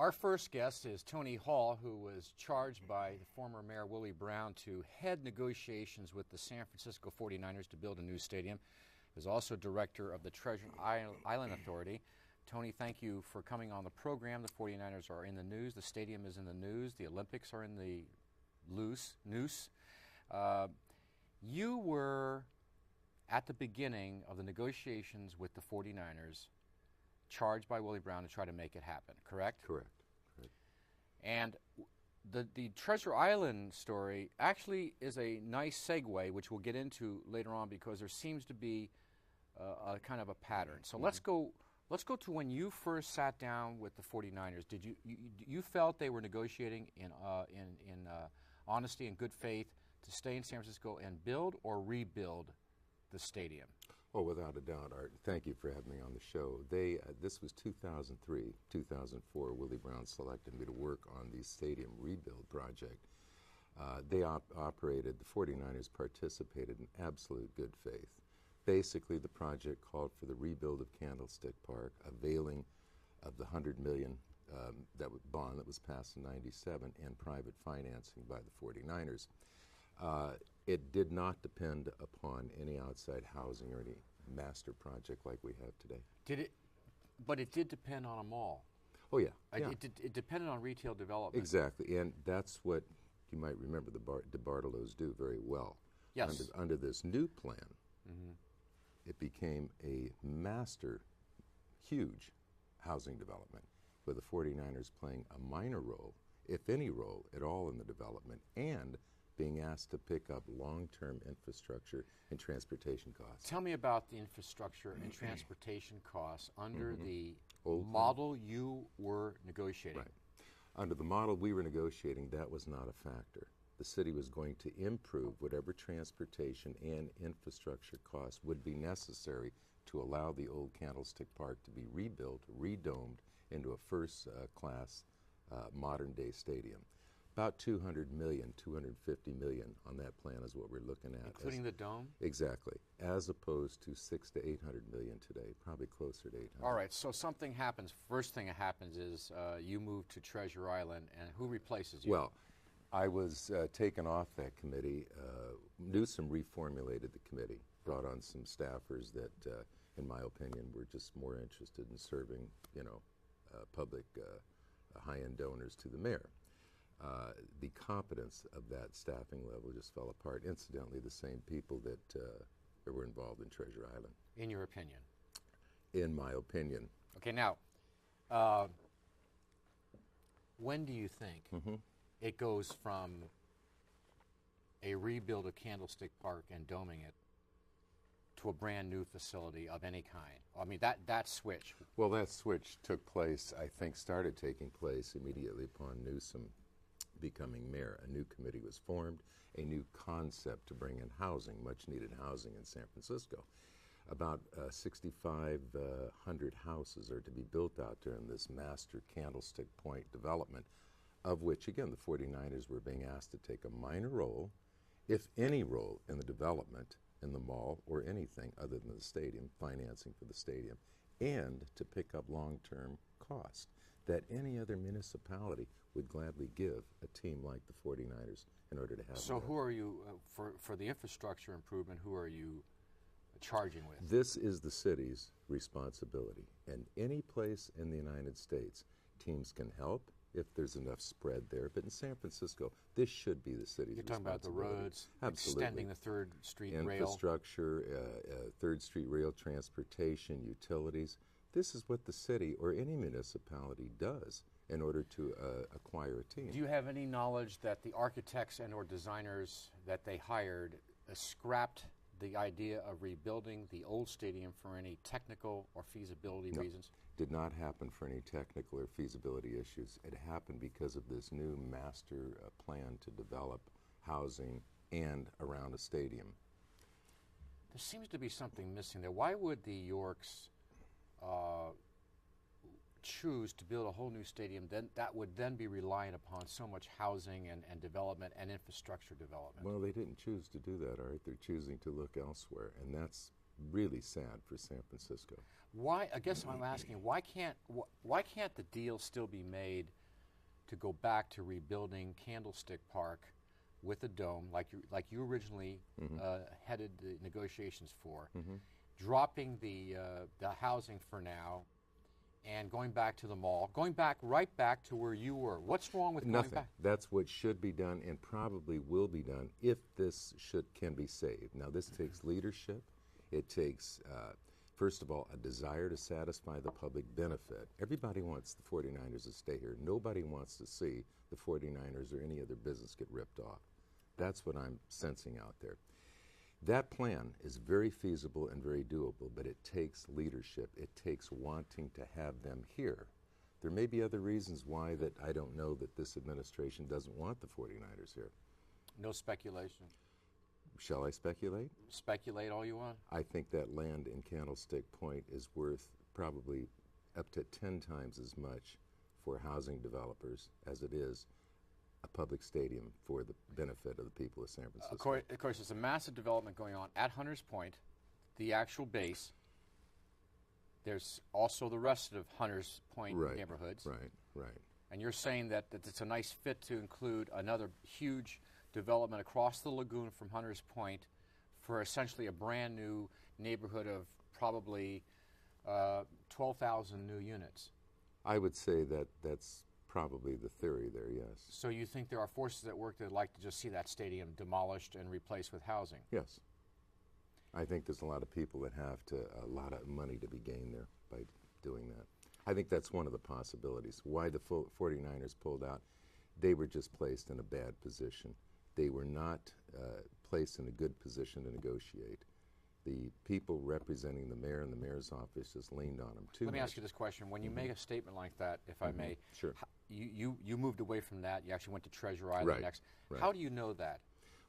Our first guest is Tony Hall, who was charged by the former Mayor Willie Brown to head negotiations with the San Francisco 49ers to build a new stadium. He was also director of the Treasure Island Authority. Tony, thank you for coming on the program. The 49ers are in the news. The stadium is in the news. The Olympics are in the noose. You were at the beginning of the negotiations with the 49ers, charged by Willie Brown to try to make it happen, correct? Correct. And the Treasure Island story actually is a nice segue, which we'll get into later on, because there seems to be a kind of a pattern. So let's go to when you first sat down with the 49ers. Did you felt they were negotiating in honesty and good faith to stay in San Francisco and build or rebuild the stadium? Oh, without a doubt, Art. Thank you for having me on the show. This was 2003, 2004. Willie Brown selected me to work on the stadium rebuild project. They operated, the 49ers participated in absolute good faith. Basically, the project called for the rebuild of Candlestick Park, availing of the $100 million bond that was passed in '97 and private financing by the 49ers. It did not depend upon any outside housing or any master project like we have today. Did it? But it did depend on a mall. Oh, yeah. It depended on retail development. Exactly, and that's what you might remember the DeBartolos do very well. Yes. Under this new plan, it became a master, huge housing development, with the 49ers playing a minor role, if any role at all, in the development, and being asked to pick up long-term infrastructure and transportation costs. Tell me about the infrastructure and transportation costs under the Old model you were negotiating. Right. Under the model we were negotiating, that was not a factor. The city was going to improve whatever transportation and infrastructure costs would be necessary to allow the old Candlestick Park to be rebuilt, redomed into a first-class modern-day stadium. About $200 million, $250 million on that plan is what we're looking at. Including the dome? Exactly, as opposed to $600 to $800 million today, probably closer to 800. All right, so something happens. First thing that happens is you move to Treasure Island, and who replaces you? Well, I was taken off that committee. Newsom reformulated the committee, brought on some staffers that, in my opinion, were just more interested in serving, public high-end donors to the mayor. The competence of that staffing level just fell apart. Incidentally, the same people that were involved in Treasure Island. In your opinion? In my opinion. Okay, now, when do you think it goes from a rebuild of Candlestick Park and doming it to a brand new facility of any kind? I mean, that switch. Well, that switch took place, I think, started taking place immediately upon Newsom becoming mayor. A new committee was formed, a new concept to bring in housing, much needed housing in San Francisco. About 6,500 houses are to be built out there in this master Candlestick Point development, of which, again, the 49ers were being asked to take a minor role, if any role, in the development, in the mall, or anything other than the stadium, financing for the stadium, and to pick up long-term cost that any other municipality would gladly give a team like the 49ers in order to have. So who are you, for the infrastructure improvement, who are you charging with? This is the city's responsibility. And any place in the United States, teams can help if there's enough spread there. But in San Francisco, this should be the city's You're talking about the roads, Absolutely. extending the 3rd Street rail. Infrastructure, 3rd Street rail, transportation, utilities. This is what the city or any municipality does in order to acquire a team. Do you have any knowledge that the architects and or designers that they hired scrapped the idea of rebuilding the old stadium for any technical or feasibility reasons? Did not happen for any technical or feasibility issues. It happened because of this new master plan to develop housing and around a stadium. There seems to be something missing there. Why would the Yorks choose to build a whole new stadium that would then be reliant upon so much housing and development and infrastructure development? Well, they didn't choose to do that, Art. They're choosing to look elsewhere, and that's really sad for San Francisco. Why? I guess I'm asking, why can't the deal still be made to go back to rebuilding Candlestick Park with a dome, like you originally headed the negotiations for, dropping the housing for now, and going back to the mall, going back right back to where you were? What's wrong with going back? That's what should be done and probably will be done if this can be saved. Now, this takes leadership. It takes, first of all, a desire to satisfy the public benefit. Everybody wants the 49ers to stay here. Nobody wants to see the 49ers or any other business get ripped off. That's what I'm sensing out there. That plan is very feasible and very doable, but it takes leadership. It takes wanting to have them here. There may be other reasons why that I don't know that this administration doesn't want the 49ers here. No speculation. Shall I speculate? Speculate all you want. I think that land in Candlestick Point is worth probably up to 10 times as much for housing developers as it is a public stadium for the benefit of the people of San Francisco. Of course, there's a massive development going on at Hunters Point, the actual base. There's also the rest of Hunters Point neighborhoods. Right. And you're saying that it's a nice fit to include another huge development across the lagoon from Hunters Point for essentially a brand new neighborhood of probably 12,000 new units. I would say that that's probably the theory there, yes. So you think there are forces at work that would like to just see that stadium demolished and replaced with housing? Yes. I think there's a lot of people that have a lot of money to be gained there by doing that. I think that's one of the possibilities. Why the 49ers pulled out, they were just placed in a bad position. They were not placed in a good position to negotiate. The people representing the mayor and the mayor's office just leaned on them too much. Let me ask you this question. When you make a statement like that, if I may, sure. You moved away from that. You actually went to Treasure Island next. Right. How do you know that?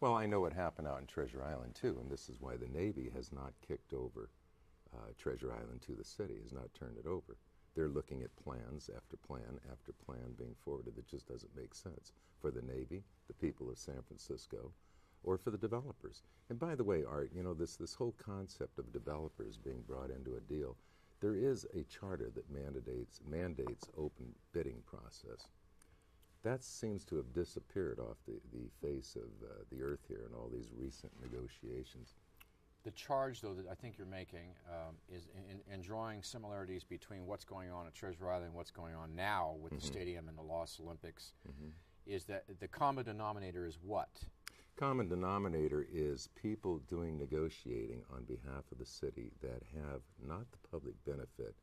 Well, I know what happened out in Treasure Island too, and this is why the Navy has not kicked over Treasure Island to the city, has not turned it over. They're looking at plans after plan after plan being forwarded that just doesn't make sense for the Navy, the people of San Francisco, or for the developers. And by the way, Art, you know, this whole concept of developers being brought into a deal, there is a charter that mandates open bidding process. That seems to have disappeared off the face of the earth here in all these recent negotiations. The charge, though, that I think you're making is in drawing similarities between what's going on at Treasure Island and what's going on now with the stadium and the Los Olympics, is that the common denominator is what? Common denominator is people doing negotiating on behalf of the city that have not the public benefit,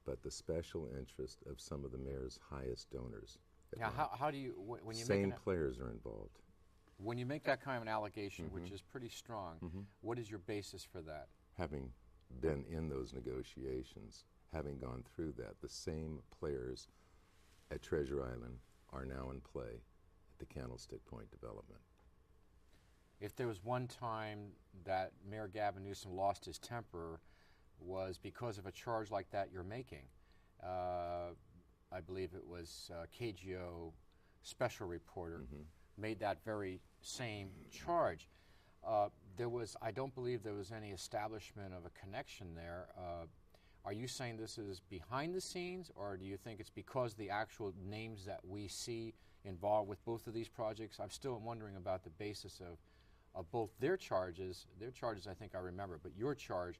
but the special interest of some of the mayor's highest donors. Now, how do you, when you same players are involved. When you make that kind of an allegation, which is pretty strong, what is your basis for that? Having been in those negotiations, having gone through that, the same players at Treasure Island are now in play at the Candlestick Point development. If there was one time that Mayor Gavin Newsom lost his temper was because of a charge like that you're making. I believe it was KGO special reporter made that very same charge. I don't believe there was any establishment of a connection there. Are you saying this is behind the scenes, or do you think it's because the actual names that we see involved with both of these projects? I'm still wondering about the basis of both their charges. Their charges, I think I remember, but your charge,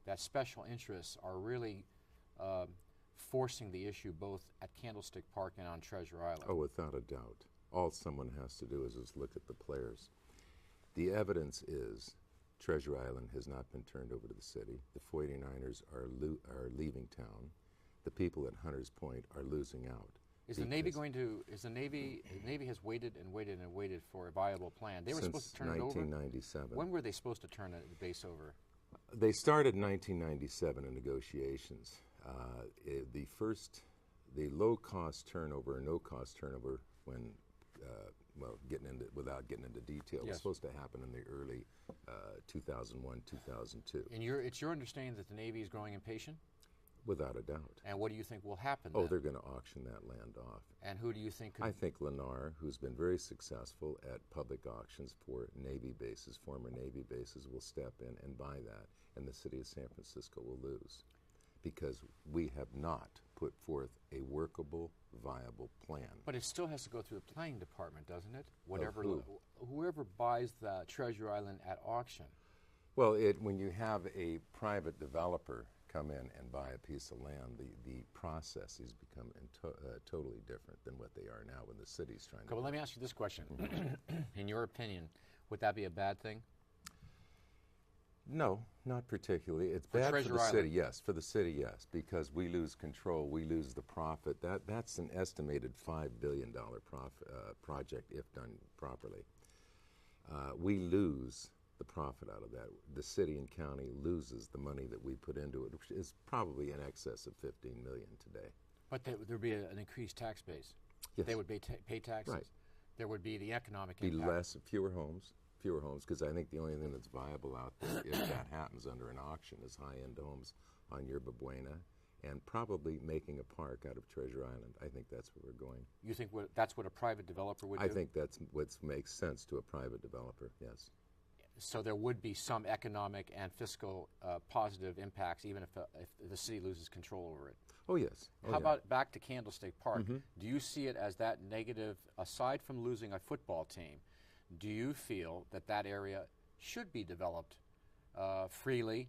that special interests are really forcing the issue both at Candlestick Park and on Treasure Island. Oh, without a doubt. All someone has to do is just look at the players. The evidence is Treasure Island has not been turned over to the city. The 49ers are leaving town. The people at Hunters Point are losing out. Is the Navy going to, the Navy has waited and waited and waited for a viable plan. They were supposed to turn it over? Since 1997. When were they supposed to turn the base over? They started in 1997 in negotiations. The low-cost turnover or no-cost turnover, when, without getting into detail, was supposed to happen in the early 2001, 2002. And it's your understanding that the Navy is growing impatient? Without a doubt. And what do you think will happen Oh, then? they're going to auction that land off. And who do you think could... I think Lennar, who's been very successful at public auctions for Navy bases, former Navy bases, will step in and buy that, and the city of San Francisco will lose because we have not put forth a workable, viable plan. But it still has to go through the planning department, doesn't it? Who? Whoever buys the Treasure Island at auction. Well, when you have a private developer come in and buy a piece of land, the processes become totally different than what they are now when the city's trying to... Well, let me ask you this question. In your opinion, would that be a bad thing? No, not particularly. It's For bad Treasure for the Island. city, yes. For the city, yes, because we lose control, we lose the profit. That's an estimated $5 billion project if done properly. We lose the profit out of that. The city and county loses the money that we put into it, which is probably in excess of $15 million today. But there would be an increased tax base. Yes. They would pay taxes. Right. There would be the economic Be impact. fewer homes, because I think the only thing that's viable out there, if that happens under an auction, is high-end homes on Yerba Buena, and probably making a park out of Treasure Island. I think that's where we're going. You think that's what a private developer would do? I think that's what makes sense to a private developer, yes. So there would be some economic and fiscal positive impacts, even if the city loses control over it. Oh, yes. Oh, How yeah. about back to Candlestick Park? Do you see it as that negative, aside from losing a football team, do you feel that that area should be developed freely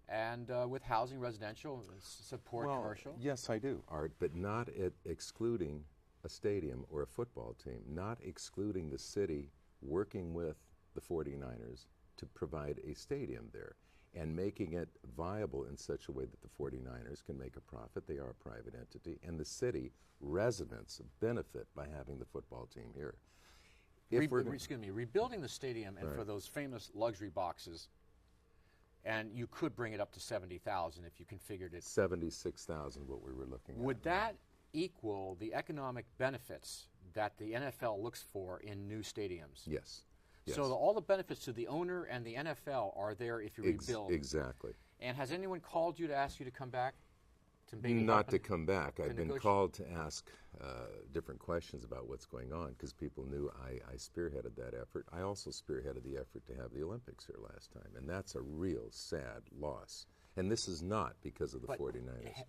and with housing, residential, support commercial? Yes, I do, Art, but not excluding a stadium or a football team, not excluding the city working with the 49ers to provide a stadium there and making it viable in such a way that the 49ers can make a profit. They are a private entity, and the city residents benefit by having the football team here. Rebuilding the stadium and for those famous luxury boxes, and you could bring it up to 70,000 if you configured it. 76,000, what we were looking at. Would that equal the economic benefits that the NFL looks for in new stadiums? Yes. Yes. So all the benefits to the owner and the NFL are there if you rebuild. Exactly. And has anyone called you to ask you to come back? To maybe Not to come back. I've been negotiate? called to ask different questions about what's going on because people knew I spearheaded that effort. I also spearheaded the effort to have the Olympics here last time, and that's a real sad loss. And this is not because of the 49ers.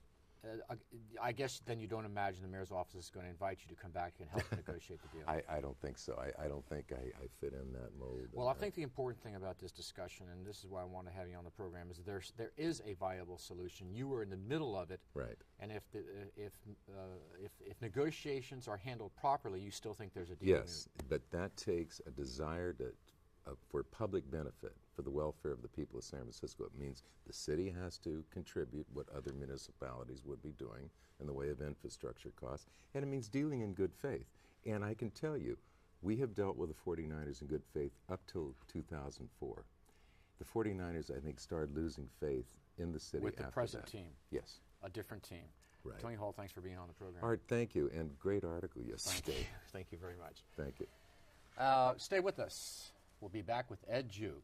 I guess then you don't imagine the mayor's office is going to invite you to come back and help negotiate the deal. I don't think so. I don't think I fit in that mold. Well, I think the important thing about this discussion, and this is why I want to have you on the program, is there is a viable solution. You were in the middle of it, right? And if negotiations are handled properly, you still think there's a deal. Yes, but that takes a desire for public benefit, for the welfare of the people of San Francisco. It means the city has to contribute what other municipalities would be doing in the way of infrastructure costs, and it means dealing in good faith. And I can tell you, we have dealt with the 49ers in good faith up till 2004. The 49ers, I think, started losing faith in the city with the after present that. team. Yes. A different team. Right. Tony Hall, thanks for being on the program. Art, thank you, and great article yesterday. Thank you very much. Thank you. Stay with us. We'll be back with Ed Jew.